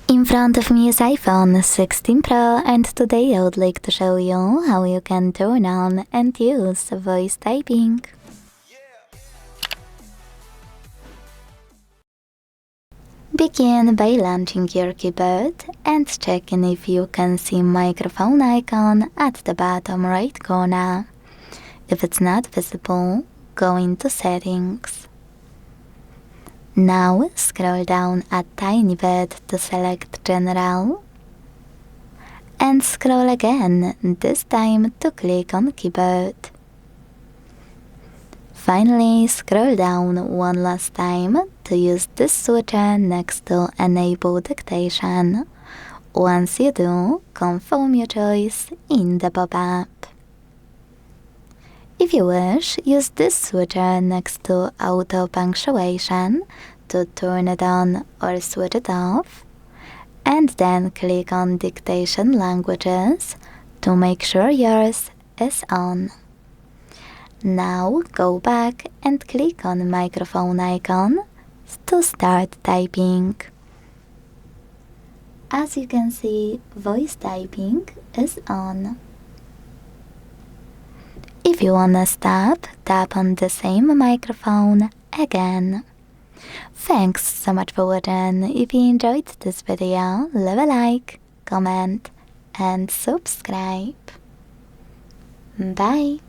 In front of me is iPhone 16 Pro, and today I would like to show you how you can turn on and use voice typing. Begin by launching your keyboard and checking if you can see microphone icon at the bottom right corner. If it's not visible, go into Settings. Now scroll down a tiny bit to select General. And scroll again, this time to click on Keyboard. Finally, scroll down one last time to use this switcher next to Enable Dictation. Once you do, confirm your choice in the pop-up. If you wish, use this switcher next to Auto Punctuation to turn it on or switch it off, and then click on Dictation Languages to make sure yours is on. Now go back and click on microphone icon to start typing. As you can see, voice typing is on. If you wanna stop, tap on the same microphone again. Thanks so much for watching. If you enjoyed this video, leave a like, comment and subscribe. Bye!